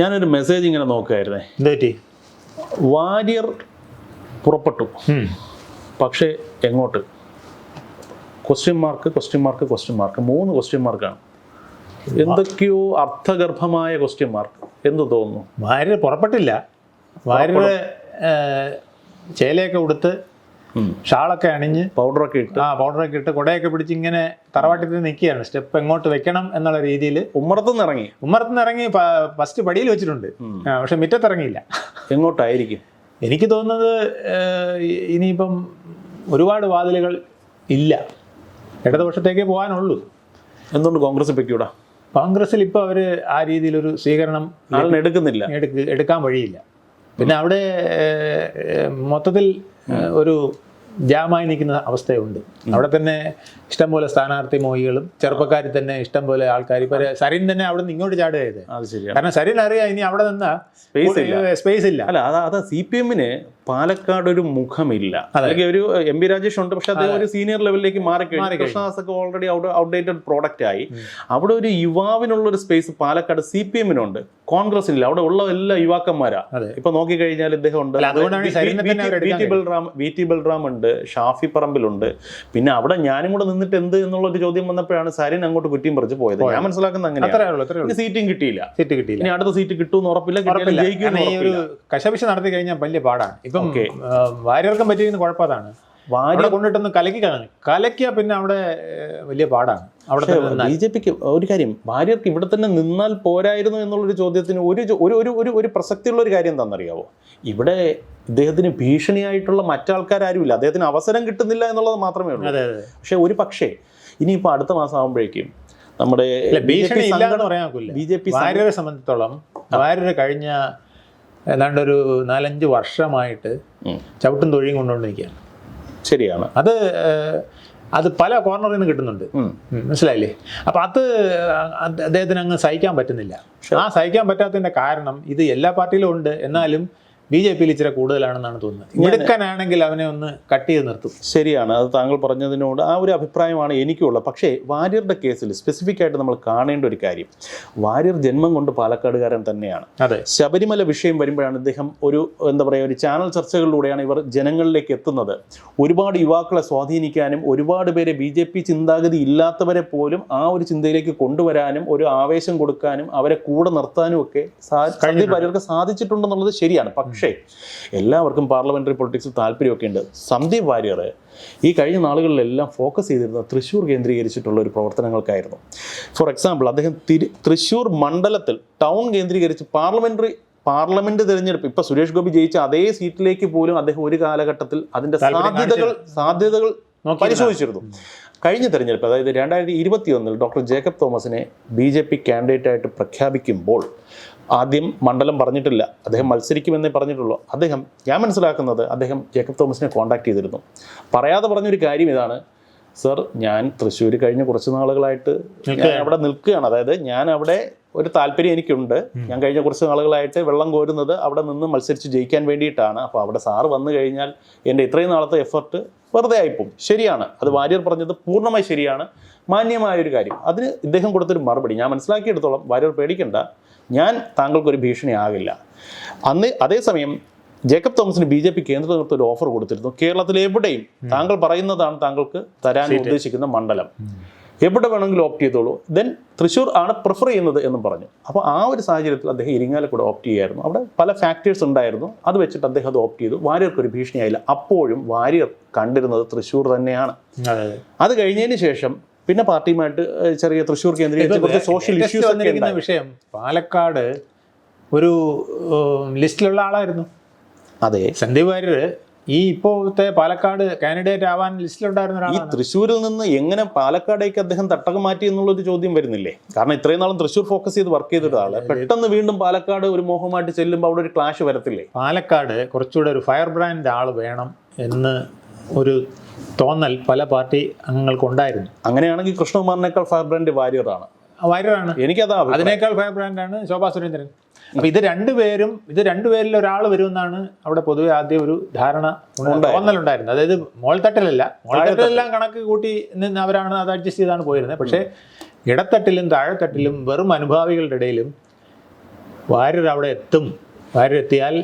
ഞാനൊരു മെസ്സേജ് ഇങ്ങനെ നോക്കുകയായിരുന്നേ. എന്താ വാര്യർ പുറപ്പെട്ടു, പക്ഷേ എങ്ങോട്ട്? ക്വസ്റ്റ്യൻ മാർക്ക് 3 ക്വസ്റ്റ്യൻ മാർക്കാണ്. എന്തൊക്കെയോ അർത്ഥഗർഭമായ ക്വസ്റ്റ്യൻ മാർക്ക്. എന്ത് തോന്നുന്നു? വാര്യർ പുറപ്പെട്ടില്ല. വാര്യർ ചേലയൊക്കെ ഉടുത്ത് ഷാളൊക്കെ അണിഞ്ഞ് പൗഡറൊക്കെ ഇട്ട് കുടയൊക്കെ പിടിച്ച് ഇങ്ങനെ തറവാട്ടിൽ നിൽക്കുകയാണ്. സ്റ്റെപ്പ് എങ്ങോട്ട് വെക്കണം എന്നുള്ള രീതിയിൽ ഉമ്മറത്തുനിന്ന് ഇറങ്ങി ഫസ്റ്റ് പടിയിൽ വെച്ചിട്ടുണ്ട്. പക്ഷെ മുറ്റത്തിറങ്ങിയില്ല. എങ്ങോട്ടായിരിക്കും? എനിക്ക് തോന്നുന്നത് ഇനിയിപ്പം ഒരുപാട് വാതിലുകൾ ഇല്ല, ഇടതുപക്ഷത്തേക്കേ പോകാനുള്ളൂ. എന്തുകൊണ്ട് കോൺഗ്രസ് വെക്കൂടാ? കോൺഗ്രസിൽ ഇപ്പോൾ അവർ ആ രീതിയിലൊരു സ്വീകരണം എടുക്കാൻ വഴിയില്ല. പിന്നെ അവിടെ മൊത്തത്തിൽ ഒരു ജാമായി നിൽക്കുന്ന അവസ്ഥയുണ്ട്. അവിടെ തന്നെ ഇഷ്ടംപോലെ സ്ഥാനാർത്ഥി മോഹികളും ചെറുപ്പക്കാരിൽ തന്നെ ഇഷ്ടംപോലെ ആൾക്കാർ. ഇപ്പൊ സരിൻ തന്നെ അവിടെ നിന്ന് ഇങ്ങോട്ട് ചാടുകയത്. കാരണം സരിൻ അറിയാം ഇനി അവിടെ നിന്നാ സ്പേസ് ഇല്ല. അല്ല, അതാ CPM-ന് പാലക്കാട് ഒരു മുഖമില്ല. അല്ലെങ്കിൽ ഒരു MP രാജേഷ് ഉണ്ട്, പക്ഷെ അദ്ദേഹം ഒരു സീനിയർ ലെവലിലേക്ക് മാറിക്കഴിഞ്ഞു. കൃഷ്ണദാസൊക്കെ ഓൾറെഡി ഔട്ട്ഡേറ്റഡ് പ്രോഡക്റ്റ് ആയി. അവിടെ ഒരു യുവാവിനുള്ള ഒരു സ്പേസ് പാലക്കാട് CPM-നുണ്ട്, കോൺഗ്രസിനില്ല. അവിടെ ഉള്ള എല്ലാ യുവാക്കന്മാരാ. ഇപ്പൊ നോക്കിക്കഴിഞ്ഞാൽ ഇദ്ദേഹം ഉണ്ട്, VT ബൽറാം ഉണ്ട്, ഷാഫി പറമ്പിലുണ്ട്. പിന്നെ അവിടെ ഞാനും കൂടെ നിന്നിട്ട് എന്ത് എന്നുള്ളൊരു ചോദ്യം വന്നപ്പോഴാണ് സരിൻ അങ്ങോട്ട് കുറ്റിയും പറിച്ച് പോയത്. ഞാൻ മനസ്സിലാക്കുന്നത് അങ്ങനെയാണ്. സീറ്റും കിട്ടിയില്ല. ഇനി അടുത്ത സീറ്റ് കിട്ടുമെന്ന് ഉറപ്പില്ല. കശപിശ നടത്തി കഴിഞ്ഞാൽ വലിയ പാടാണ്. ഇപ്പം വാര്യർക്കും പറ്റിയിരുന്ന കുഴപ്പമാണ്. വാര്യ കൊണ്ടിട്ടൊന്ന് കലക്കിയാ പിന്നെ അവിടെ വലിയ പാടാണ്. അവിടെ BJPക്ക് ഒരു കാര്യം, വാര്യർക്ക് ഇവിടെ തന്നെ നിന്നാൽ പോരായിരുന്നു എന്നുള്ളൊരു ചോദ്യത്തിന് ഒരു പ്രസക്തിയുള്ള ഒരു കാര്യം എന്താണെന്നറിയാവോ? ഇവിടെ ഇദ്ദേഹത്തിന് ഭീഷണിയായിട്ടുള്ള മറ്റാൾക്കാരും ഇല്ല. അദ്ദേഹത്തിന് അവസരം കിട്ടുന്നില്ല എന്നുള്ളത് മാത്രമേ ഉള്ളൂ. പക്ഷെ ഒരു പക്ഷേ ഇനിയിപ്പോൾ അടുത്ത മാസം ആകുമ്പോഴേക്കും നമ്മുടെ BJP വാര്യരെ സംബന്ധിച്ചിടത്തോളം വാര്യരെ കഴിഞ്ഞ ഏതാണ്ട് ഒരു 4-5 വർഷമായിട്ട് ചവിട്ടും തൊഴിയും കൊണ്ടുകൊണ്ടിരിക്കുകയാണ്. ശരിയാണ്. അത് പല കോർണറിൽ നിന്ന് കിട്ടുന്നുണ്ട്, മനസ്സിലായില്ലേ? അപ്പം അത് അദ്ദേഹത്തിന് അങ്ങ് സഹിക്കാൻ പറ്റുന്നില്ല. ആ സഹിക്കാൻ പറ്റാത്തതിൻ്റെ കാരണം ഇത് എല്ലാ പാർട്ടിയിലും ഉണ്ട്, എന്നാലും BJPയിൽ ഇച്ചിരി കൂടുതലാണെന്നാണ് തോന്നുന്നത്. മിടുക്കനാണെങ്കിൽ അവനെ ഒന്ന് കട്ട് ചെയ്ത് നിർത്തും. ശരിയാണ്, അത് താങ്കൾ പറഞ്ഞതിനോട് ആ ഒരു അഭിപ്രായമാണ് എനിക്കുള്ളത്. പക്ഷേ വാര്യരുടെ കേസിൽ സ്പെസിഫിക് ആയിട്ട് നമ്മൾ കാണേണ്ട ഒരു കാര്യം, വാര്യർ ജന്മം കൊണ്ട് പാലക്കാടുകാരൻ തന്നെയാണ്. ശബരിമല വിഷയം വരുമ്പോഴാണ് ഇദ്ദേഹം ഒരു ഒരു ചാനൽ ചർച്ചകളിലൂടെയാണ് ഇവർ ജനങ്ങളിലേക്ക് എത്തുന്നത്. ഒരുപാട് യുവാക്കളെ സ്വാധീനിക്കാനും ഒരുപാട് പേരെ BJP ചിന്താഗതി ഇല്ലാത്തവരെ പോലും ആ ഒരു ചിന്തയിലേക്ക് കൊണ്ടുവരാനും ഒരു ആവേശം കൊടുക്കാനും അവരെ കൂടെ നിർത്താനും ഒക്കെ വാര്യർക്ക് സാധിച്ചിട്ടുണ്ടെന്നുള്ളത് ശരിയാണ്. പക്ഷേ എല്ലാവർക്കും പാർലമെന്ററി പൊളിറ്റിക്സിൽ താല്പര്യമൊക്കെ ഉണ്ട്. സന്ദീപ് വാര്യർ ഈ കഴിഞ്ഞ നാളുകളിലെല്ലാം ഫോക്കസ് ചെയ്തിരുന്നത് തൃശ്ശൂർ കേന്ദ്രീകരിച്ചിട്ടുള്ള ഒരു പ്രവർത്തനങ്ങൾക്കായിരുന്നു. ഫോർ എക്സാമ്പിൾ, അദ്ദേഹം തൃശ്ശൂർ മണ്ഡലത്തിൽ ടൗൺ കേന്ദ്രീകരിച്ച് പാർലമെന്റ് തിരഞ്ഞെടുപ്പ്, ഇപ്പൊ സുരേഷ് ഗോപി ജയിച്ച അതേ സീറ്റിലേക്ക് പോലും അദ്ദേഹം ഒരു കാലഘട്ടത്തിൽ അതിന്റെ സാധ്യതകൾ പരിശോധിച്ചിരുന്നു. കഴിഞ്ഞ തെരഞ്ഞെടുപ്പ്, അതായത് 2021 ഡോക്ടർ ജേക്കബ് തോമസിനെ BJP കാൻഡിഡേറ്റായിട്ട് പ്രഖ്യാപിക്കുമ്പോൾ ആദ്യം മണ്ഡലം പറഞ്ഞിട്ടില്ല, അദ്ദേഹം മത്സരിക്കുമെന്നേ പറഞ്ഞിട്ടുള്ളൂ. ഞാൻ മനസ്സിലാക്കുന്നത് അദ്ദേഹം ജേക്കബ് തോമസിനെ കോൺടാക്ട് ചെയ്തിരുന്നു. പറയാതെ പറഞ്ഞൊരു കാര്യം ഇതാണ്: സർ, ഞാൻ തൃശ്ശൂർ കഴിഞ്ഞ കുറച്ച് നാളുകളായിട്ട് അവിടെ നിൽക്കുകയാണ്. അതായത് ഞാൻ അവിടെ ഒരു താല്പര്യം എനിക്കുണ്ട്. ഞാൻ കഴിഞ്ഞ കുറച്ച് നാളുകളായിട്ട് വെള്ളം കോരുന്നത് അവിടെ നിന്ന് മത്സരിച്ച് ജയിക്കാൻ വേണ്ടിയിട്ടാണ്. അപ്പോൾ അവിടെ സാറ് വന്നു കഴിഞ്ഞാൽ എൻ്റെ ഇത്രയും നാളത്തെ എഫർട്ട് വെറുതെ ആയിപ്പോവും. ശരിയാണ്, അത് വാര്യർ പറഞ്ഞത് പൂർണ്ണമായി ശരിയാണ്, മാന്യമായൊരു കാര്യം. അതിന് ഇദ്ദേഹം കൊടുത്തൊരു മറുപടി ഞാൻ മനസ്സിലാക്കിയെടുത്തോളം, വാര്യർ പേടിക്കണ്ട, ഞാൻ താങ്കൾക്കൊരു ഭീഷണിയാകില്ല. അതേസമയം ജേക്കബ് തോമസിന് BJP കേന്ദ്ര നേതൃത്വം ഒരു ഓഫർ കൊടുത്തിരുന്നു. കേരളത്തിൽ എവിടെയും താങ്കൾ പറയുന്നതാണ് താങ്കൾക്ക് തരാൻ ഉദ്ദേശിക്കുന്ന മണ്ഡലം, എവിടെ വേണമെങ്കിലും ഓപ്റ്റ് ചെയ്തോളൂ, ദെൻ തൃശ്ശൂർ ആണ് പ്രിഫർ ചെയ്യുന്നത് എന്നും പറഞ്ഞു. അപ്പോൾ ആ ഒരു സാഹചര്യത്തിൽ അദ്ദേഹം ഇരിങ്ങാലക്കുട ഓപ്റ്റ് ചെയ്യായിരുന്നു. അവിടെ പല ഫാക്ടേഴ്സ് ഉണ്ടായിരുന്നു, അത് വെച്ചിട്ട് അദ്ദേഹം അത് ഓപ്റ്റ് ചെയ്തു. വാര്യർക്കൊരു ഭീഷണിയായില്ല. അപ്പോഴും വാര്യർ കണ്ടിരുന്നത് തൃശ്ശൂർ തന്നെയാണ്. അത് കഴിഞ്ഞതിന് ശേഷം പിന്നെ പാർട്ടിയുമായിട്ട് ചെറിയ തൃശ്ശൂർ കേന്ദ്രീകരിച്ച് സോഷ്യൽ ഇഷ്യൂസ് വന്നിരിക്കുന്ന വിഷയം, പാലക്കാട് ഒരു ലിസ്റ്റിലുള്ള ആളായിരുന്നു. അതെ, സന്ദീപ് വാര്യർ ഈ ഇപ്പോഴത്തെ പാലക്കാട് കാൻഡിഡേറ്റ് ആവാൻ ലിസ്റ്റിലുണ്ടായിരുന്ന ഒരാൾ. ഈ തൃശ്ശൂരിൽ നിന്ന് എങ്ങനെ പാലക്കാടേക്ക് അദ്ദേഹം തട്ടകം മാറ്റി എന്നുള്ളൊരു ചോദ്യം വരുന്നില്ലേ? കാരണം ഇത്രയും നാളും തൃശ്ശൂർ ഫോക്കസ് ചെയ്ത് വർക്ക് ചെയ്തിട്ട് ആള് പെട്ടെന്ന് വീണ്ടും പാലക്കാട് ഒരു മോഹമായിട്ട് ചെല്ലുമ്പോൾ അവിടെ ഒരു ക്ലാഷ് വരത്തില്ലേ? പാലക്കാട് കുറച്ചുകൂടെ ഒരു ഫയർ ബ്രാൻഡ് ആൾ വേണം എന്ന് ഒരു തോന്നൽ പല പാർട്ടി അംഗങ്ങൾക്കുണ്ടായിരുന്നു. അങ്ങനെയാണെങ്കിൽ കൃഷ്ണകുമാറിനേക്കാൾ ഫയർ ബ്രാൻഡ് വാര്യറാണ്. എനിക്കതാ, അതിനേക്കാൾ ഫയർ ബ്രാൻഡാണ് ശോഭാ സുരേന്ദ്രൻ. അപ്പൊ ഇത് രണ്ടുപേരിൽ ഒരാൾ വരുമെന്നാണ് അവിടെ പൊതുവെ ആദ്യം ഒരു ധാരണ തോന്നലുണ്ടായിരുന്നത്. അതായത് മോൾത്തട്ടിലെല്ലാം കണക്ക് കൂട്ടി നിന്ന് അവരാണ് അത് അഡ്ജസ്റ്റ് ചെയ്താണ് പോയിരുന്നത്. പക്ഷേ ഇടത്തട്ടിലും താഴെത്തട്ടിലും വെറും അനുഭാവികളുടെ ഇടയിലും വാര്യർ അവിടെ എത്തും, വാര്യർ എത്തിയാൽ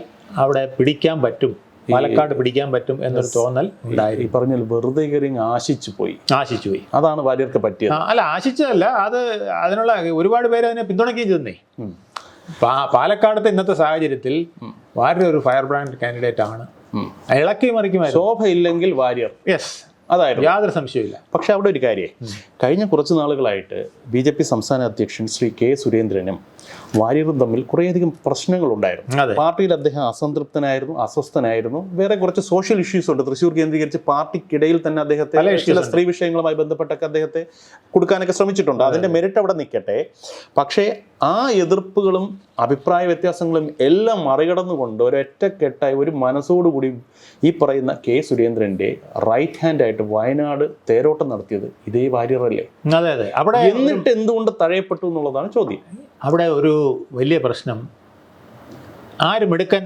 അവിടെ പിടിക്കാൻ പറ്റും, പാലക്കാട് പിടിക്കാൻ പറ്റും എന്നൊരു തോന്നൽ ഉണ്ടായിരുന്നു. ഈ പറഞ്ഞാൽ വെറുതെ കയറി ആശിച്ചു പോയി. അതാണ് വാര്യർക്ക് പറ്റിയത്. അല്ല, ആശിച്ചതല്ല, അത് അതിനുള്ള ഒരുപാട് പേര് അതിനെ പിന്തുണയ്ക്കുകയും ചെയ്തേ. പാലക്കാടത്തെ ഇന്നത്തെ സാഹചര്യത്തിൽ വാര്യർ ഒരു ഫയർ ബ്രാൻഡ് കാൻഡിഡേറ്റ് ആണ്. ഇളക്കി മറിക്കുമായിരുന്നു. ശോഭ ഇല്ലെങ്കിൽ വാര്യർ. യെസ്, അതായിരുന്നു, യാതൊരു സംശയമില്ല. പക്ഷെ അവിടെ ഒരു കാര്യം, കഴിഞ്ഞ കുറച്ച് നാളുകളായിട്ട് BJP സംസ്ഥാന അധ്യക്ഷൻ ശ്രീ K. സുരേന്ദ്രനും വാര്യറും തമ്മിൽ കുറേയധികം പ്രശ്നങ്ങളുണ്ടായിരുന്നു. പാർട്ടിയിൽ അദ്ദേഹം അസംതൃപ്തനായിരുന്നു, അസ്വസ്ഥനായിരുന്നു. വേറെ കുറച്ച് സോഷ്യൽ ഇഷ്യൂസ് ഉണ്ട്. തൃശ്ശൂർ കേന്ദ്രീകരിച്ച് പാർട്ടിക്കിടയിൽ തന്നെ അദ്ദേഹത്തെ ചില സ്ത്രീ വിഷയങ്ങളുമായി ബന്ധപ്പെട്ടൊക്കെ അദ്ദേഹത്തെ കൊടുക്കാനൊക്കെ ശ്രമിച്ചിട്ടുണ്ട്. അതിന്റെ മെറിറ്റ് അവിടെ നിൽക്കട്ടെ. പക്ഷേ ആ എതിർപ്പുകളും അഭിപ്രായ വ്യത്യാസങ്ങളും എല്ലാം മറികടന്നുകൊണ്ട് ഒരൊറ്റക്കെട്ടായി ഒരു മനസ്സോടുകൂടി ഈ പറയുന്ന K. സുരേന്ദ്രന്റെ റൈറ്റ് ഹാൻഡ് ആയിട്ട് വയനാട് തേരോട്ടം നടത്തിയത് ഇതേ വാര്യറല്ലേ? അതെ. അവിടെ എന്നിട്ട് എന്തുകൊണ്ട് തഴയപ്പെട്ടു എന്നുള്ളതാണ് ചോദ്യം. അവിടെ ഒരു വലിയ പ്രശ്നം, ആര് മിടുക്കൻ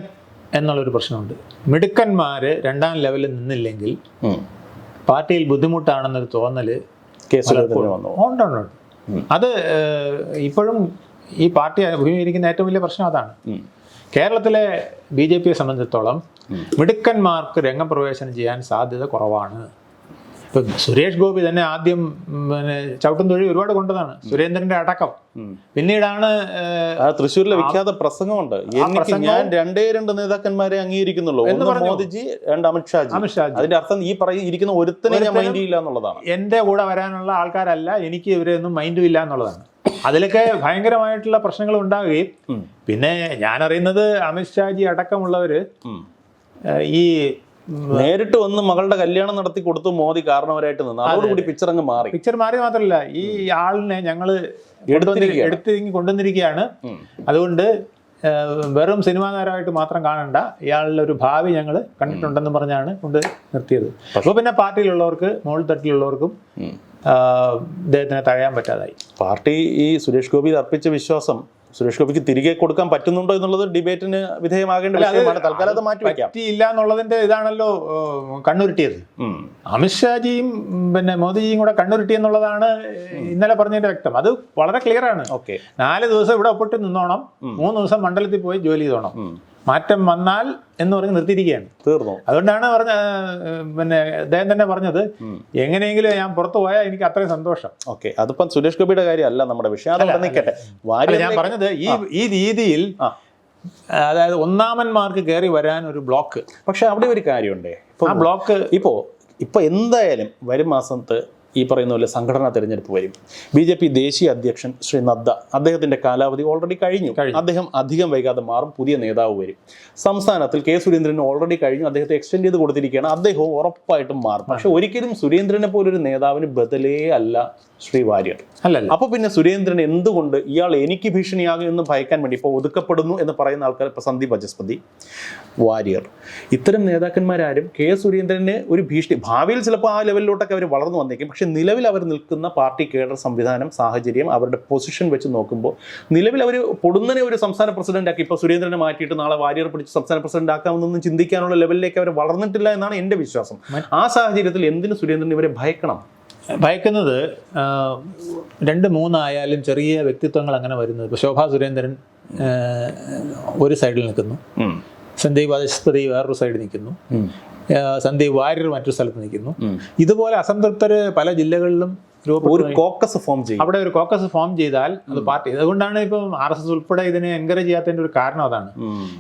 എന്നുള്ളൊരു പ്രശ്നമുണ്ട്. മിടുക്കന്മാർ രണ്ടാം ലെവലിൽ നിന്നില്ലെങ്കിൽ പാർട്ടിയിൽ ബുദ്ധിമുട്ടാണെന്നൊരു തോന്നല് ഉണ്ട്. അത് ഇപ്പോഴും ഈ പാർട്ടി അഭിമുഖീകരിക്കുന്ന ഏറ്റവും വലിയ പ്രശ്നം അതാണ്. കേരളത്തിലെ BJPയെ സംബന്ധിച്ചിടത്തോളം മിടുക്കന്മാർക്ക് രംഗപ്രവേശനം ചെയ്യാൻ സാധ്യത കുറവാണ്. ഇപ്പം സുരേഷ് ഗോപി തന്നെ ആദ്യം ചവിട്ടും തൊഴി ഒരുപാട് കൊണ്ടതാണ്, സുരേന്ദ്രന്റെ അടക്കം. പിന്നീടാണ് തൃശ്ശൂരിലെ വിഖ്യാത പ്രസംഗമുണ്ട്, ഞാൻ രണ്ട് നേതാക്കന്മാരെ അംഗീകരിക്കുന്നുള്ളൂ, ഒന്ന് മോദിജി, രണ്ട് അമിത്ഷാജി. അതിന്റെ അർത്ഥം ഈ ഇരിക്കുന്ന ഒരുത്തനെ ഞാൻ മൈൻഡ് ചെയ്യില്ല എന്നുള്ളതാണ്. എന്റെ കൂടെ വരാനുള്ള ആൾക്കാരല്ല, എനിക്ക് ഇവരെയൊന്നും മൈൻഡും ഇല്ല എന്നുള്ളതാണ്. അതിലൊക്കെ ഭയങ്കരമായിട്ടുള്ള പ്രശ്നങ്ങൾ ഉണ്ടാവുകയും പിന്നെ ഞാൻ അറിയുന്നത് അമിത്ഷാജി അടക്കമുള്ളവര് ഈ നേരിട്ട് വന്ന് മകളുടെ കല്യാണം നടത്തി കൊടുത്തു മോദി കാരണവരായിട്ട് നിന്ന്, അതോടുകൂടി പിക്ചർ അങ്ങ് മാറി. പിക്ചർ മാറി മാത്രമല്ല, ഈ ആളിനെ ഞങ്ങൾ എടുത്തിരിങ്ങി കൊണ്ടുവന്നിരിക്കുകയാണ്, അതുകൊണ്ട് വെറും സിനിമാ താരമായിട്ട് മാത്രം കാണണ്ട, ഇയാളുടെ ഒരു ഭാവി ഞങ്ങൾ കണ്ടിട്ടുണ്ടെന്ന് പറഞ്ഞാണ് കൊണ്ട് നിർത്തിയത്. അപ്പോൾ പിന്നെ പാർട്ടിയിലുള്ളവർക്ക്, മുകൾ തട്ടിലുള്ളവർക്കും ഇദ്ദേഹത്തിനെ തഴയാൻ പറ്റാതായി. പാർട്ടി ഈ സുരേഷ് ഗോപി അർപ്പിച്ച വിശ്വാസം സുരേഷ് ഗോപിക്ക് തിരികെ കൊടുക്കാൻ പറ്റുന്നുണ്ടോ എന്നുള്ളത് ഡിബേറ്റിന് വിധേയമാകേണ്ട വിഷയമാണ്. തൽക്കാലം അത് മാറ്റിവെക്കാം. പറ്റിയില്ല എന്നുള്ളതിന്റെ ഇതാണല്ലോ കണ്ണുരുട്ടിയത്. അമിത്ഷാജിയും പിന്നെ മോദിജിയും കൂടെ കണ്ണുരുട്ടി എന്നുള്ളതാണ് ഇന്നലെ പറഞ്ഞതിന്റെ വ്യക്തം. അത് വളരെ ക്ലിയർ ആണ്. 4 ദിവസം ഇവിടെ ഒപ്പിട്ട് നിന്നോണം, 3 ദിവസം മണ്ഡലത്തിൽ പോയി ജോലി ചെയ്തോണം. മാറ്റം വന്നാൽ എന്ന് പറഞ്ഞ് നിർത്തിയിരിക്കുകയാണ്. തീർന്നു. അതുകൊണ്ടാണ് പിന്നെ അദ്ദേഹം തന്നെ പറഞ്ഞത്, എങ്ങനെയെങ്കിലും ഞാൻ പുറത്തു പോയാൽ എനിക്ക് അത്രയും സന്തോഷം. അതിപ്പം സുരേഷ് ഗോപിയുടെ കാര്യമല്ല നമ്മുടെ വിഷയം. ഞാൻ പറഞ്ഞത് ഈ രീതിയിൽ, അതായത് ഒന്നാമന്മാർക്ക് കയറി വരാൻ ഒരു ബ്ലോക്ക്. പക്ഷെ അവിടെ ഒരു കാര്യമുണ്ടേ, ആ ബ്ലോക്ക് ഇപ്പൊ എന്തായാലും വരും മാസത്ത് ഈ പറയുന്ന പോലെ സംഘടനാ തെരഞ്ഞെടുപ്പ് വരും. BJP ദേശീയ അധ്യക്ഷൻ ശ്രീ നദ്ദ, അദ്ദേഹത്തിന്റെ കാലാവധി ഓൾറെഡി കഴിഞ്ഞു. അദ്ദേഹം അധികം വൈകാതെ മാറും, പുതിയ നേതാവ് വരും. സംസ്ഥാനത്തിൽ K. സുരേന്ദ്രൻ ഓൾറെഡി കഴിഞ്ഞു, അദ്ദേഹത്തെ എക്സ്റ്റെൻഡ് ചെയ്ത് കൊടുത്തിരിക്കുകയാണ്. അദ്ദേഹവും ഉറപ്പായിട്ടും മാറും. പക്ഷെ ഒരിക്കലും സുരേന്ദ്രനെ പോലൊരു നേതാവിന് ബദലേ അല്ല ശ്രീ വാര്യർ. അപ്പൊ പിന്നെ സുരേന്ദ്രൻ എന്തുകൊണ്ട് ഇയാൾ എനിക്ക് ഭീഷണിയാകും എന്ന് ഭയക്കാൻ വേണ്ടി ഇപ്പോൾ ഒതുക്കപ്പെടുന്നു എന്ന് പറയുന്ന ആൾക്കാർ, ഇപ്പൊ സന്ദീപ് ബചസ്പതി, വാര്യർ, ഇത്തരം നേതാക്കന്മാരാരും K. സുരേന്ദ്രന് ഒരു ഭീഷണി, ഭാവിയിൽ ചിലപ്പോൾ ആ ലെവലിലോട്ടൊക്കെ അവർ വളർന്നു വന്നേക്കും. പക്ഷെ നിലവിൽ അവർ നിൽക്കുന്ന പാർട്ടി കേഡർ സംവിധാനം, സാഹചര്യം, അവരുടെ പൊസിഷൻ വെച്ച് നോക്കുമ്പോൾ നിലവിൽ അവർ പൊടുന്നനെ ഒരു സംസ്ഥാന പ്രസിഡന്റ് ആക്കി, ഇപ്പോൾ സുരേന്ദ്രനെ മാറ്റിയിട്ട് നാളെ വാര്യർ പിടിച്ച് സംസ്ഥാന പ്രസിഡന്റ് ആക്കാമെന്നൊന്നും ചിന്തിക്കാനുള്ള ലെവലിലേക്ക് അവർ വളർന്നിട്ടില്ല എന്നാണ് എൻ്റെ വിശ്വാസം. ആ സാഹചര്യത്തിൽ എന്തിന് സുരേന്ദ്രൻ ഇവരെ ഭയക്കണം? ഭയക്കുന്നത് 2-3 ആയാലും ചെറിയ വ്യക്തിത്വങ്ങൾ അങ്ങനെ വരുന്നത്. ഇപ്പോൾ ശോഭാ സുരേന്ദ്രൻ ഒരു സൈഡിൽ നിൽക്കുന്നു, സന്ദീപ് ബചസ്പതി വേറൊരു സൈഡിൽ നിൽക്കുന്നു, സന്ദീപ് വാര്യർ മറ്റൊരു സ്ഥലത്ത് നിൽക്കുന്നു. ഇതുപോലെ അസംതൃപ്തര് പല ജില്ലകളിലും ഒരു കോക്കസ് ഫോം ചെയ്യും. അവിടെ ഒരു കോക്കസ് ഫോം ചെയ്താൽ അത് പാർട്ടി, അതുകൊണ്ടാണ് ഇപ്പം RSS ഉൾപ്പെടെ ഇതിനെ എൻകറേജ് ചെയ്യാത്തതിന്റെ ഒരു കാരണം അതാണ്.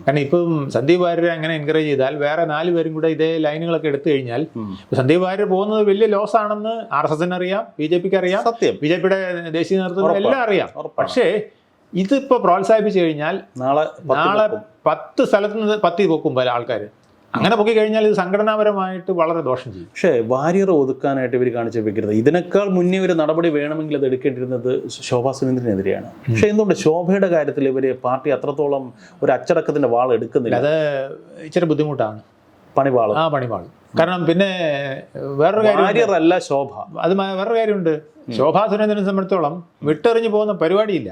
കാരണം ഇപ്പം സന്ദീപ് വാര്യരെ അങ്ങനെ എൻകറേജ് ചെയ്താൽ വേറെ 4 പേരും കൂടെ ഇതേ ലൈനുകളൊക്കെ എടുത്തു കഴിഞ്ഞാൽ സന്ദീപ് വാര്യർ പോകുന്നത് വലിയ ലോസ് ആണെന്ന് RSSന് അറിയാം, BJPക്ക് അറിയാം, BJPയുടെ ദേശീയ നേതൃത്വം എല്ലാം അറിയാം. പക്ഷേ ഇതിപ്പോ പ്രോത്സാഹിപ്പിച്ചു കഴിഞ്ഞാൽ നാളെ 10 സ്ഥലത്ത് നിന്ന് 10 പൊക്കും പല ആൾക്കാർ. അങ്ങനെ പൊക്കി കഴിഞ്ഞാൽ ഇത് സംഘടനാപരമായിട്ട് വളരെ ദോഷം ചെയ്യും. പക്ഷേ വാര്യർ ഒതുക്കാനായിട്ട് ഇവർ കാണിച്ച വ്യഗ്രത, ഇതിനേക്കാൾ മുന്നേ ഒരു നടപടി വേണമെങ്കിൽ അത് എടുക്കേണ്ടിരുന്നത് ശോഭാ സുരേന്ദ്രനെതിരെയാണ്. പക്ഷേ എന്തുകൊണ്ട് ശോഭയുടെ കാര്യത്തിൽ ഇവര് പാർട്ടി അത്രത്തോളം ഒരു അച്ചടക്കത്തിന്റെ വാൾ എടുക്കുന്നില്ല? അത് ഇച്ചിരി ബുദ്ധിമുട്ടാണ്. പണിവാൾ. കാരണം പിന്നെ വേറൊരു കാര്യം അല്ല ശോഭ, അത് വേറൊരു കാര്യമുണ്ട്. ശോഭാ സുരേന്ദ്രനെ സംബന്ധിച്ചോളം വിട്ടെറിഞ്ഞു പോകുന്ന പരിപാടിയില്ല.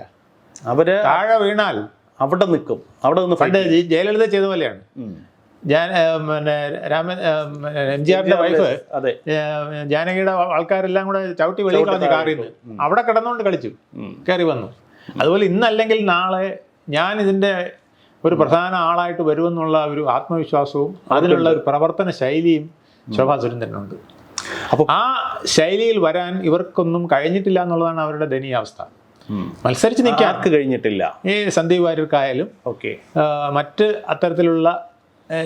അവര് താഴെ വീണാൽ അവിടെ നിൽക്കും. അവിടെ നിന്ന് പണ്ട് ജയലളിത ചെയ്ത പോലെയാണ്. MGRന്റെ വൈഫ് ജാനകിയുടെ ആൾക്കാരെല്ലാം കൂടെ ചവിട്ടി വെളിയിൽ കളഞ്ഞ് കാറിൽ നിന്ന് അവിടെ കിടന്നുകൊണ്ട് കളിച്ചു, കയറി വന്നു. അതുപോലെ ഇന്നല്ലെങ്കിൽ നാളെ ഞാൻ ഇതിൻ്റെ ഒരു പ്രധാന ആളായിട്ട് വരുമെന്നുള്ള ഒരു ആത്മവിശ്വാസവും അതിനുള്ള ഒരു പ്രവർത്തന ശൈലിയും ശോഭാ സുരേന്ദ്രനുണ്ട്. അപ്പോൾ ആ ശൈലിയിൽ വരാൻ ഇവർക്കൊന്നും കഴിഞ്ഞിട്ടില്ല എന്നുള്ളതാണ് അവരുടെ ദയനീയാവസ്ഥ. മത്സരിച്ച് നിൽക്കാൻ ആർക്ക് കഴിഞ്ഞിട്ടില്ല. ഈ സന്ദീപ് വാര്യർക്കായാലും മറ്റ് അത്തരത്തിലുള്ള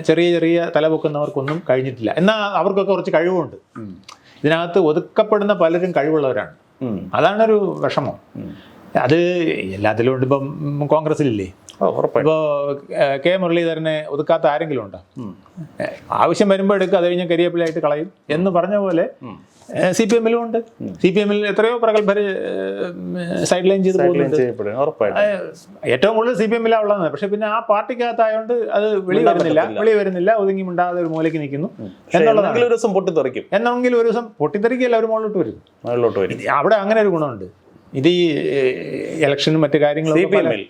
ചെറിയ ചെറിയ തലപൊക്കുന്നവർക്കൊന്നും കഴിഞ്ഞിട്ടില്ല. എന്നാൽ അവർക്കൊക്കെ കുറച്ച് കഴിവുണ്ട്. ഇതിനകത്ത് ഒതുക്കപ്പെടുന്ന പലരും കഴിവുള്ളവരാണ്. അതാണൊരു വിഷമം. അത് എല്ലാത്തിലും ഉണ്ട്. ഇപ്പം കോൺഗ്രസിലില്ലേ, ഇപ്പോൾ കെ മുരളീധരനെ ഒതുക്കാത്ത ആരെങ്കിലും ഉണ്ടോ? ആവശ്യം വരുമ്പോൾ എടുക്കുക, അത് കഴിഞ്ഞ് കരിയേപ്പിലായിട്ട് കളയും എന്ന് പറഞ്ഞ പോലെ CPM ഉണ്ട്. CPM എത്രയോ പ്രഗത്ഭര് സൈഡ് ലൈൻ ചെയ്ത് പോകുന്നുണ്ട്. ഏറ്റവും കൂടുതൽ CPM ഉള്ളതാണ്. പക്ഷെ പിന്നെ ആ പാർട്ടിക്കകത്തായോണ്ട് അത് വെളി വരുന്നില്ല, ഒതുങ്ങി മിണ്ടാതെ ഒരു മൂലയ്ക്ക് നിൽക്കുന്നു എന്നുള്ളതാണ്. എന്നെങ്കിലും ഒരു ദിവസം പൊട്ടിത്തെറിക്കല്ല, ഒരു മുകളിലോട്ട് വരും. അവിടെ അങ്ങനെ ഒരു ഗുണമുണ്ട്. ഇത് ഈ ഇലക്ഷനും മറ്റു കാര്യങ്ങളും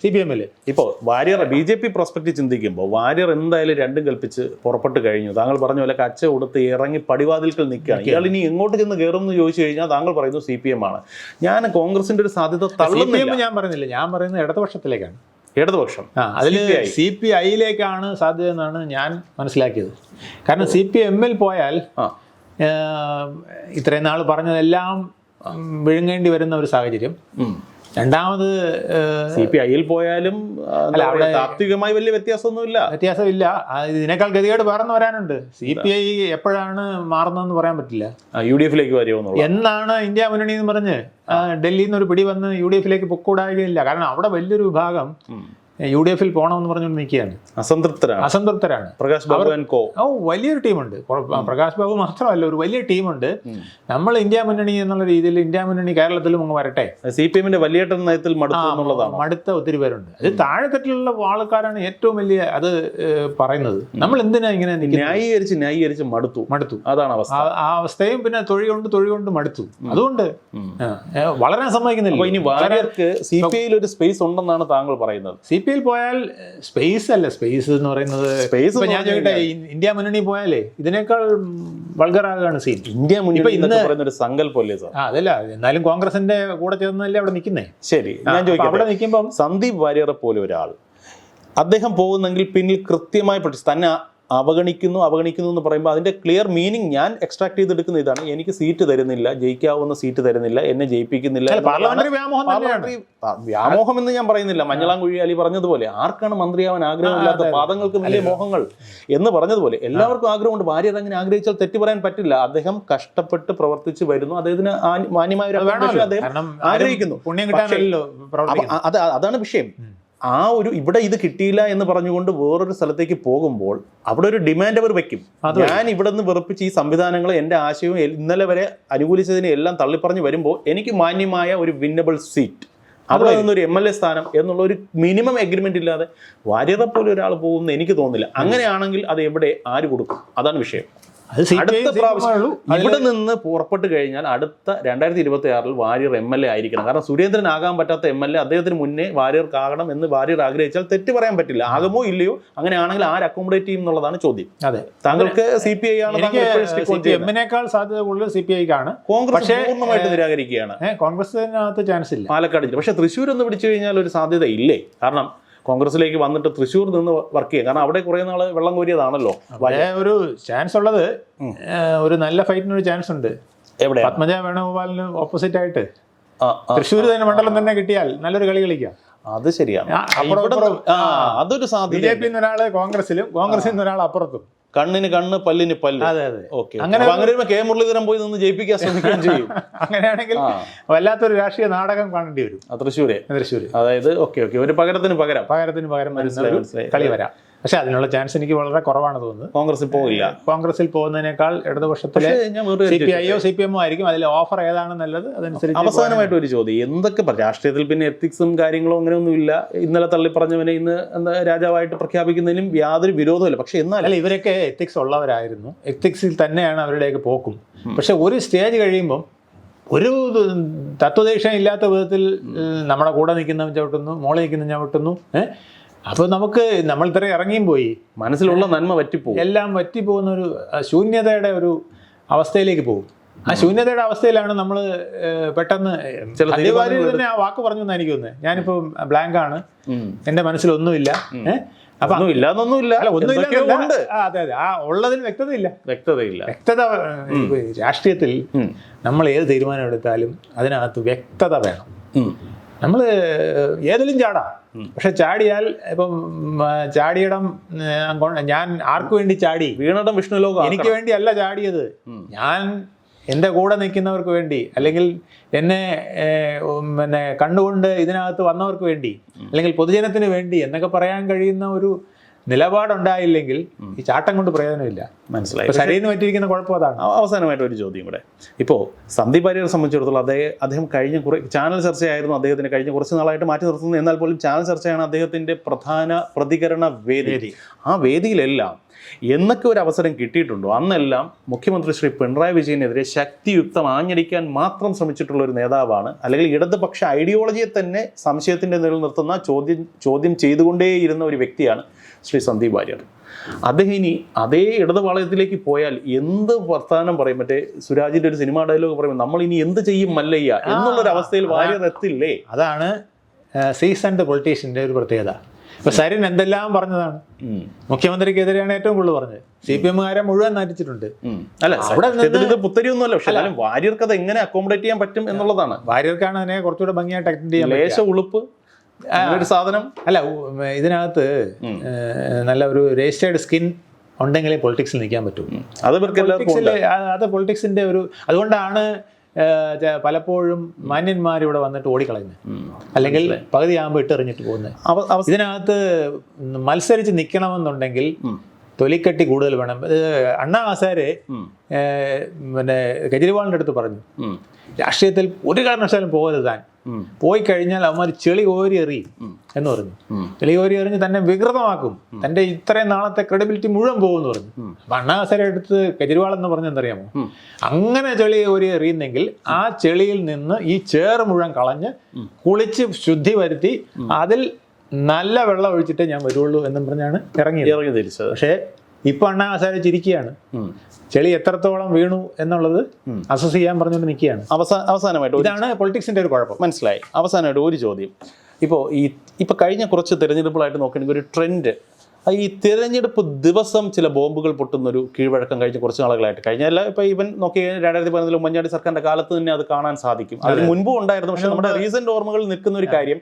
CPM ഇപ്പോൾ വാര്യർ BJP പ്രോസ്പെക്റ്റ് ചിന്തിക്കുമ്പോൾ വാര്യർ എന്തായാലും രണ്ടും കൽപ്പിച്ച് പുറപ്പെട്ട് കഴിഞ്ഞു. താങ്കൾ പറഞ്ഞ പോലെ കച്ച കൊടുത്ത് ഇറങ്ങി പടിവാതിൽക്കൽ നിൽക്കുകയാണ്. ഇയാൾ ഇനി എങ്ങോട്ട് ചെന്ന് കയറും എന്ന് ചോദിച്ചു കഴിഞ്ഞാൽ താങ്കൾ പറയുന്നു CPM ആണ്. ഞാൻ കോൺഗ്രസിന്റെ ഒരു സാധ്യത തള്ളുന്നില്ല. ഞാൻ പറയുന്നില്ല, ഞാൻ പറയുന്നത് ഇടതുപക്ഷത്തിലേക്കാണ്. ഇടതുപക്ഷം അതിൽ CPIയിലേക്കാണ് സാധ്യത എന്നാണ് ഞാൻ മനസ്സിലാക്കിയത്. കാരണം CPM പോയാൽ ഇത്രയും നാൾ പറഞ്ഞതെല്ലാം വിഴുങ്ങേണ്ടി വരുന്ന ഒരു സാഹചര്യം. രണ്ടാമത് CPIയിൽ പോയാലും താത്വികമായി വലിയ വ്യത്യാസമില്ല. ഇതിനേക്കാൾ ഗതികേട് വേറെന്ന് വരാനുണ്ട്. CPI എപ്പോഴാണ് മാറുന്നതെന്ന് പറയാൻ പറ്റില്ല. UDF വരുമോ എന്നാണ് ഇന്ത്യ മുന്നണി എന്ന് പറഞ്ഞ് ഡൽഹിയിൽ നിന്ന് ഒരു പിടി വന്ന് UDF കൂടാകുകയില്ല. കാരണം അവിടെ വലിയൊരു വിഭാഗം UDF പോകണമെന്ന് പറഞ്ഞുകൊണ്ട് നിൽക്കുകയാണ്. അസംതൃപ്തരാണ്. വലിയൊരു ടീമുണ്ട്. പ്രകാശ് ബാബു മാത്രമല്ല, ഒരു വലിയ ടീമുണ്ട്. നമ്മൾ ഇന്ത്യ മുന്നണി എന്നുള്ള രീതിയിൽ ഇന്ത്യ മുന്നണി കേരളത്തിലും അങ്ങ് വരട്ടെ. CPM വലിയേട്ടൻ നയത്തിൽ മടുത്ത ഒത്തിരി പേരുണ്ട്. അത് താഴെത്തട്ടിലുള്ള ആൾക്കാരാണ് ഏറ്റവും വലിയ അത് പറയുന്നത്. നമ്മൾ എന്തിനാ ഇങ്ങനെ ന്യായീകരിച്ച് മടുത്തു. അതാണ് അവസ്ഥ. ആ അവസ്ഥയും പിന്നെ തൊഴി കൊണ്ട് മടുത്തു. അതുകൊണ്ട് വളരാൻ സമ്മതിക്കുന്നില്ല. ഇനി വാര്യർക്ക് CPIയിൽ ഒരു സ്പേസ് ഉണ്ടെന്നാണ് താങ്കൾ പറയുന്നത്. CPIയിൽ പോയാൽ സ്പേസ് എന്ന് പറയുന്നത് ഞാൻ ചോദിക്കട്ടെ, ഇന്ത്യ മുന്നണി പോയാലേ ഇതിനേക്കാൾ വൾഗറാകാണ് സീൻ. ഇന്ത്യ മുന്നണി സങ്കല്പല്ലേ സാർ? അതല്ല, എന്നാലും കോൺഗ്രസിന്റെ കൂടെ ചേർന്നല്ലേ അവിടെ നിൽക്കുന്നേ. ശരി, ഞാൻ ചോദിക്കട്ടെ, അവിടെ നിൽക്കുമ്പോൾ സന്ദീപ് വാര്യറെ പോലെ ഒരാൾ അദ്ദേഹം പോകുന്നെങ്കിൽ പിന്നിൽ കൃത്യമായി തന്നെ അവഗണിക്കുന്നു എന്ന് പറയുമ്പോൾ അതിന്റെ ക്ലിയർ മീനിങ് ഞാൻ എക്സ്ട്രാക്ട് ചെയ്തെടുക്കുന്ന ഇതാണ്: എനിക്ക് സീറ്റ് തരുന്നില്ല, ജയിക്കാവുന്ന സീറ്റ് തരുന്നില്ല, എന്നെ ജയിപ്പിക്കുന്നില്ല. വ്യാമോഹം എന്ന് ഞാൻ പറയുന്നില്ല. മഞ്ഞളാംകുഴി അലി പറഞ്ഞതുപോലെ ആർക്കാണ് മന്ത്രിയാവാൻ ആഗ്രഹമില്ലാത്ത, പാദങ്ങൾക്ക് വലിയ മോഹങ്ങൾ എന്ന് പറഞ്ഞതുപോലെ എല്ലാവർക്കും ആഗ്രഹമുണ്ട്. വാര്യർ അങ്ങനെ ആഗ്രഹിച്ചാൽ തെറ്റ് പറയാൻ പറ്റില്ല. അദ്ദേഹം കഷ്ടപ്പെട്ട് പ്രവർത്തിച്ച് വരുന്നു. അദ്ദേഹത്തിന് മാന്യമായ ഒരു അദ്ദേഹം ആഗ്രഹിക്കുന്നു. അതാണ് വിഷയം. ഇവിടെ ഇത് കിട്ടിയില്ല എന്ന് പറഞ്ഞുകൊണ്ട് വേറൊരു സ്ഥലത്തേക്ക് പോകുമ്പോൾ അവിടെ ഒരു ഡിമാൻഡ് അവർ വെക്കും. ഞാൻ ഇവിടെ നിന്ന് വെറുപ്പിച്ച് ഈ സംവിധാനങ്ങൾ എൻ്റെ ആശയവും ഇന്നലെ വരെ അനുകൂലിച്ചതിനെ എല്ലാം തള്ളിപ്പറഞ്ഞ് വരുമ്പോൾ എനിക്ക് മാന്യമായ ഒരു വിന്നബിൾ സീറ്റ്, അവിടെ നിന്നൊരു MLA സ്ഥാനം എന്നുള്ള ഒരു മിനിമം എഗ്രിമെന്റ് ഇല്ലാതെ വാര്യറെ പോലെ ഒരാൾ പോകുമെന്ന് എനിക്ക് തോന്നുന്നില്ല. അങ്ങനെയാണെങ്കിൽ അത് എവിടെ ആര് കൊടുക്കും? അതാണ് വിഷയം. അടുത്ത പ്രാവശ്യം ഇവിടെ നിന്ന് പുറപ്പെട്ട് കഴിഞ്ഞാൽ അടുത്ത 2026 വാര്യർ MLA ആയിരിക്കണം. കാരണം സുരേന്ദ്രൻ ആകാൻ പറ്റാത്ത MLA അദ്ദേഹത്തിന് മുന്നേ വാര്യർക്കാകണം എന്ന് വാര്യർ ആഗ്രഹിച്ചാൽ തെറ്റ് പറയാൻ പറ്റില്ല. ആകുമോ ഇല്ലയോ? അങ്ങനെയാണെങ്കിൽ ആര് അക്കോമഡേറ്റ് ചെയ്യും എന്നുള്ളതാണ് ചോദ്യം. അതെ, താങ്കൾക്ക് CPI ആണ് സാധ്യത കൂടുതൽ CPIക്കാണ്. കോൺഗ്രസ് പൂർണ്ണമായിട്ട് നിരാകരിക്കുകയാണ്. കോൺഗ്രസിനകത്ത് ചാൻസ് ഇല്ല പാലക്കാട്. പക്ഷെ തൃശ്ശൂർ ഒന്ന് പിടിച്ചു കഴിഞ്ഞാൽ ഒരു സാധ്യത ഇല്ലേ? കാരണം കോൺഗ്രസിലേക്ക് വന്നിട്ട് തൃശ്ശൂർ നിന്ന് വർക്ക് ചെയ്യാം. കാരണം അവിടെ കുറെ നാള് വെള്ളം കോരിയതാണല്ലോ. ഒരു ചാൻസ് ഉള്ളത്, ഒരു നല്ല ഫൈറ്റിനൊരു ചാൻസ് ഉണ്ട്. എവിടെ? പത്മജ വേണുഗോപാലിന് ഓപ്പോസിറ്റ് ആയിട്ട് തൃശ്ശൂർ തന്നെ മണ്ഡലം തന്നെ കിട്ടിയാൽ നല്ലൊരു കളി കളിക്കാം. അത് ശരിയാണ്. അതൊരു സാധ്യത. BJP ഒരാള് കോൺഗ്രസിലും, കോൺഗ്രസിൽ നിന്ന് ഒരാൾ അപ്പുറത്തും. കണ്ണിന് കണ്ണ്, പല്ലിന് പല്ല്. അങ്ങനെ കെ മുരളീധരൻ പോയി നിന്ന് ജയിപ്പിക്കാൻ ശ്രമിക്കുകയും ചെയ്യും. അങ്ങനെയാണെങ്കിൽ വല്ലാത്തൊരു രാഷ്ട്രീയ നാടകം കാണേണ്ടി വരും. തൃശ്ശൂര്. അതായത് ഒരു പകരത്തിന് പകരം കളി വരാം. പക്ഷെ അതിനുള്ള ചാൻസ് എനിക്ക് വളരെ കുറവാണ് തോന്നുന്നത്. കോൺഗ്രസിൽ പോകുന്നതിനേക്കാൾ ഇടതുപക്ഷത്തിലെ CPIയോ CPMോ ആയിരിക്കും. അതിൽ ഓഫർ ഏതാണ് നല്ലത് അതനുസരിച്ച്. അവസാനമായിട്ട് ഒരു ചോദ്യം: എന്തൊക്കെ രാഷ്ട്രീയത്തിൽ പിന്നെ എത്തിക്സും കാര്യങ്ങളും അങ്ങനെയൊന്നും ഇല്ല. ഇന്നലെ തള്ളിപ്പറഞ്ഞവനെ ഇന്ന് രാജാവായിട്ട് പ്രഖ്യാപിക്കുന്നതിലും യാതൊരു വിരോധമില്ല. പക്ഷെ എന്നാലും ഇവരൊക്കെ എത്തിക്സ് ഉള്ളവരായിരുന്നു. എത്തിക്സിൽ തന്നെയാണ് അവരുടെയൊക്കെ പോക്കും. പക്ഷെ ഒരു സ്റ്റേജ് കഴിയുമ്പം ഒരു തത്വദീക്ഷ ഇല്ലാത്ത വിധത്തിൽ നമ്മുടെ കൂടെ നിൽക്കുന്നവൻ ചവിട്ടുന്നു, മോളെ നിൽക്കുന്ന ചവിട്ടുന്നു. അപ്പോൾ നമ്മൾ ഇത്രയും ഇറങ്ങിയും പോയി, മനസ്സിലുള്ള നന്മ വറ്റിപ്പോകും. എല്ലാം വറ്റിപ്പോകുന്ന ഒരു ശൂന്യതയുടെ ഒരു അവസ്ഥയിലേക്ക് പോകും. ആ ശൂന്യതയുടെ അവസ്ഥയിലാണ് നമ്മൾ പെട്ടെന്ന് സന്ദീപ് വാര്യർ തന്നെ ആ വാക്ക് പറഞ്ഞു എന്നാണ് എനിക്ക് തോന്നുന്നത്. ഞാനിപ്പോ ബ്ലാങ്ക് ആണ്, എന്റെ മനസ്സിലൊന്നുമില്ല. അപ്പൊ ഒന്നുമില്ല. അതെ അതെ, ആ ഉള്ളതിൽ വ്യക്തത രാഷ്ട്രീയത്തിൽ നമ്മൾ ഏത് തീരുമാനം എടുത്താലും അതിനകത്ത് വ്യക്തത വേണം. നമ്മൾ ഏതിലും ചാടാം, പക്ഷെ ചാടിയാൽ ഇപ്പം ചാടിയിടം ഞാൻ ആർക്കു വേണ്ടി ചാടി, വീണടം വിഷ്ണുലോകം എനിക്ക് വേണ്ടി അല്ല ചാടിയത്, ഞാൻ എൻ്റെ കൂടെ നിൽക്കുന്നവർക്ക് വേണ്ടി, അല്ലെങ്കിൽ എന്നെ പിന്നെ കണ്ടുകൊണ്ട് ഇതിനകത്ത് വന്നവർക്ക് വേണ്ടി, അല്ലെങ്കിൽ പൊതുജനത്തിന് വേണ്ടി എന്നൊക്കെ പറയാൻ കഴിയുന്ന ഒരു നിലപാടുണ്ടായില്ലെങ്കിൽ ഈ ചാട്ടം കൊണ്ട് പ്രയോജനമില്ല. മനസ്സിലായി. ശരീരത്തിന് പറ്റിയിരിക്കുന്ന കുഴപ്പം അതാണ്. അവസാനമായിട്ട് ഒരു ചോദ്യം കൂടെ. ഇപ്പോൾ സന്ദീപ് വാര്യരെ സംബന്ധിച്ചിടത്തോളം അദ്ദേഹം കഴിഞ്ഞ ചാനൽ ചർച്ചയായിരുന്നു അദ്ദേഹത്തിന് കഴിഞ്ഞ കുറച്ച് നാളായിട്ട് മാറ്റി നിർത്തുന്നത്. എന്നാൽ പോലും ചാനൽ ചർച്ചയാണ് അദ്ദേഹത്തിൻ്റെ പ്രധാന പ്രതികരണ വേദി. ആ വേദിയിലെല്ലാം എന്നൊക്കെ ഒരു അവസരം കിട്ടിയിട്ടുണ്ടോ അന്നെല്ലാം മുഖ്യമന്ത്രി ശ്രീ പിണറായി വിജയനെതിരെ ശക്തിയുക്തം ആഞ്ഞടിക്കാൻ മാത്രം ശ്രമിച്ചിട്ടുള്ള ഒരു നേതാവാണ്, അല്ലെങ്കിൽ ഇടതുപക്ഷ ഐഡിയോളജിയെ തന്നെ സംശയത്തിൻ്റെ നിലനിർത്തുന്ന ചോദ്യം ചെയ്തുകൊണ്ടേയിരുന്ന ഒരു വ്യക്തിയാണ് ശ്രീ സന്ദീപ് വാര്യർ. അദ്ദേഹം ഇനി അതേ ഇടതുപാളയത്തിലേക്ക് പോയാൽ എന്ത് വർത്തമാനം പറയും? മറ്റേ സുരാജിന്റെ ഒരു സിനിമാ ഡയലോഗ് പറയുമ്പോൾ നമ്മൾ ഇനി എന്ത് ചെയ്യും മല്ലയ്യ എന്നുള്ളൊരു അവസ്ഥയിൽ വാര്യർ എത്തില്ലേ? അതാണ് സീസൺഡ് പൊളിറ്റീഷ്യന്റെ ഒരു പ്രത്യേകത. ഇപ്പൊ സരിൻ എന്തെല്ലാം പറഞ്ഞതാണ്, മുഖ്യമന്ത്രിക്കെതിരെയാണ് ഏറ്റവും കൂടുതൽ പറഞ്ഞത്. CPM-കാരെ മുഴുവൻ നടിച്ചിട്ടുണ്ട്. അല്ല, അവിടെ പുത്തരിയൊന്നുമല്ല, പക്ഷെ വാര്യർക്ക് അത് എങ്ങനെ അക്കോമഡേറ്റ് ചെയ്യാൻ പറ്റും എന്നുള്ളതാണ്. വാര്യർക്കാണ് അതിനെ കുറച്ചുകൂടെ ഭംഗിയായിട്ട് അറ്റൻഡ് ചെയ്യാൻ. ലേശ ഉളുപ്പ് ഒരു സാധനം അല്ല, ഇതിനകത്ത് നല്ല ഒരു രജിസ്റ്റേർഡ് സ്കിൻ ഉണ്ടെങ്കിലേ പൊളിറ്റിക്സിൽ നിൽക്കാൻ പറ്റൂ. അത് പൊളിറ്റിക്സിന്റെ ഒരു, അതുകൊണ്ടാണ് പലപ്പോഴും മാന്യന്മാരിവിടെ വന്നിട്ട് ഓടിക്കളയുന്നത്, അല്ലെങ്കിൽ പകുതിയാകുമ്പോൾ ഇട്ടെറിഞ്ഞിട്ട് പോകുന്നത്. ഇതിനകത്ത് മത്സരിച്ച് നിൽക്കണമെന്നുണ്ടെങ്കിൽ തൊലിക്കട്ടി കൂടുതൽ വേണം. അണ്ണാ ഹസാരെ പിന്നെ കെജ്രിവാളിൻ്റെ അടുത്ത് പറഞ്ഞു, രാഷ്ട്രീയത്തിൽ ഒരു കാരണവശാലും പോകരുത്, താൻ പോയി കഴിഞ്ഞാൽ അവന്മാർ ചെളി കോരി എറിയും എന്ന് പറഞ്ഞു. ചെളി കോരി എറിഞ്ഞ് തന്നെ വികൃതമാക്കും, തൻ്റെ ഇത്രയും നാളത്തെ ക്രെഡിബിലിറ്റി മുഴുവൻ പോകുമെന്ന് പറഞ്ഞു. അപ്പം അണ്ണാ ഹസാരെ അടുത്ത് കെജ്രിവാൾ എന്ന് പറഞ്ഞ എന്തറിയാമോ, അങ്ങനെ ചെളി കോരി എറിയുന്നെങ്കിൽ ആ ചെളിയിൽ നിന്ന് ഈ ചേറ് മുഴുവൻ കളഞ്ഞ് കുളിച്ച് ശുദ്ധി വരുത്തി അതിൽ നല്ല വെള്ളം ഒഴിച്ചിട്ടേ ഞാൻ വരുള്ളൂ എന്നും പറഞ്ഞാണ് ഇറങ്ങി തിരിച്ചത്. പക്ഷേ ഇപ്പൊ അണ്ണാ ഹസാരെ ചിരിക്കുകയാണ്, ചെളി എത്രത്തോളം വീണു എന്നുള്ളത് അസസ് ചെയ്യാൻ പറഞ്ഞുകൊണ്ട് നിൽക്കുകയാണ്. അവസാനമായിട്ട് ഇതാണ് പൊളിറ്റിക്സിന്റെ ഒരു കുഴപ്പം. മനസ്സിലായി. അവസാനമായിട്ട് ഒരു ചോദ്യം. ഇപ്പോൾ കഴിഞ്ഞ കുറച്ച് തിരഞ്ഞെടുപ്പുകളായിട്ട് നോക്കുകയാണെങ്കിൽ ഒരു ട്രെൻഡ്, ഈ തിരഞ്ഞെടുപ്പ് ദിവസം ചില ബോംബുകൾ പൊട്ടുന്നൊരു കീഴ്വഴക്കം കഴിഞ്ഞ കുറച്ച് നാളുകളായിട്ട്, കഴിഞ്ഞല്ല ഇപ്പോൾ ഈവൻ നോക്കി 2011 ഉമ്മൻചാണ്ടി സർക്കാരിന്റെ കാലത്ത് തന്നെ അത് കാണാൻ സാധിക്കും. അതിന് മുൻപും ഉണ്ടായിരുന്നു. പക്ഷെ നമ്മുടെ റീസെന്റ് ഓർമ്മകളിൽ നിൽക്കുന്ന ഒരു കാര്യം,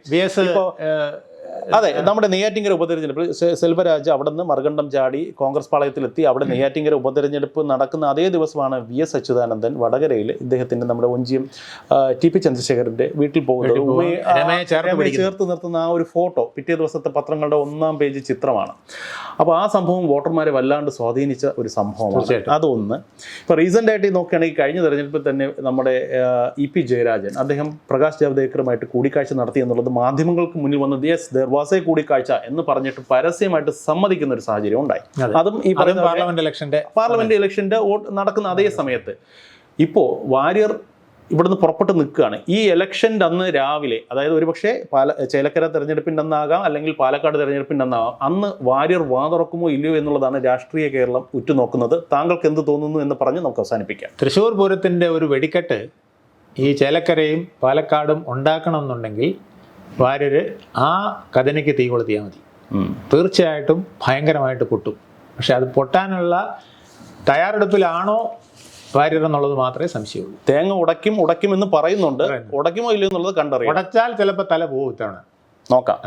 അതെ, നമ്മുടെ നെയ്യാറ്റിൻകര ഉപതെരഞ്ഞെടുപ്പ് സെൽവരാജ് അവിടെ നിന്ന് മറുകണ്ഠം ചാടി കോൺഗ്രസ് പാളയത്തിലെത്തി. അവിടെ നെയ്യാറ്റിൻകര ഉപതെരഞ്ഞെടുപ്പ് നടക്കുന്ന അതേ ദിവസമാണ് VS അച്യുതാനന്ദൻ വടകരയിൽ ഇദ്ദേഹത്തിന്റെ നമ്മുടെ ഒഞ്ചിയം TP ചന്ദ്രശേഖരന്റെ വീട്ടിൽ പോകുന്നത്. ചേർത്ത് നിർത്തുന്ന ആ ഒരു ഫോട്ടോ പിറ്റേ ദിവസത്തെ പത്രങ്ങളുടെ 1ാം പേജ് ചിത്രമാണ്. അപ്പോൾ ആ സംഭവം വോട്ടർമാരെ വല്ലാണ്ട് സ്വാധീനിച്ച ഒരു സംഭവമാണ്. അതൊന്ന്. ഇപ്പോൾ റീസെന്റ് ആയിട്ട് നോക്കുകയാണെങ്കിൽ കഴിഞ്ഞ തെരഞ്ഞെടുപ്പിൽ തന്നെ നമ്മുടെ EP ജയരാജൻ അദ്ദേഹം പ്രകാശ് ജാവ്ദേക്കറുമായിട്ട് കൂടിക്കാഴ്ച നടത്തി എന്നുള്ളത് മാധ്യമങ്ങൾക്ക് മുന്നിൽ വന്നത് യെസ് ദർ വാസ് എ കൂടിക്കാഴ്ച എന്ന് പറഞ്ഞിട്ട് പരസ്യമായിട്ട് സമ്മതിക്കുന്ന ഒരു സാഹചര്യം ഉണ്ടായി. അതും ഈ പാർലമെന്റ് ഇലക്ഷന്റെ നടക്കുന്ന അതേ സമയത്ത് ഇപ്പോൾ വാര്യർ ഇവിടുന്ന് പുറപ്പെട്ട് നിൽക്കുകയാണ്. ഈ ഇലക്ഷൻ്റെ അന്ന് രാവിലെ, അതായത് ഒരുപക്ഷെ ചേലക്കര തെരഞ്ഞെടുപ്പിൻ്റെ അന്നാകാം, അല്ലെങ്കിൽ പാലക്കാട് തെരഞ്ഞെടുപ്പിൻ്റെ അന്നാകാം, അന്ന് വാര്യർ വാതുറക്കുമോ ഇല്ലയോ എന്നുള്ളതാണ് രാഷ്ട്രീയ കേരളം ഉറ്റുനോക്കുന്നത്. താങ്കൾക്ക് എന്ത് തോന്നുന്നു എന്ന് പറഞ്ഞ് നമുക്ക് അവസാനിപ്പിക്കാം. തൃശ്ശൂർ പൂരത്തിൻ്റെ ഒരു വെടിക്കെട്ട് ഈ ചേലക്കരയും പാലക്കാടും ഉണ്ടാക്കണമെന്നുണ്ടെങ്കിൽ വാര്യർ ആ കഥനയ്ക്ക് തീ കൊളുത്തിയാൽ മതി. തീർച്ചയായിട്ടും ഭയങ്കരമായിട്ട് പൊട്ടും. പക്ഷെ അത് പൊട്ടാനുള്ള തയ്യാറെടുപ്പിലാണോ വാര്യർ എന്നുള്ളത് മാത്രമേ സംശയമുള്ളൂ. തേങ്ങ ഉടയ്ക്കും എന്ന് പറയുന്നുണ്ട്. ഉടയ്ക്കുമോ ഇല്ലയോ എന്നുള്ളത് കണ്ടറിയാം. ഉടച്ചാൽ ചിലപ്പോൾ തല പോകും. ഇത്തവണ നോക്കാം.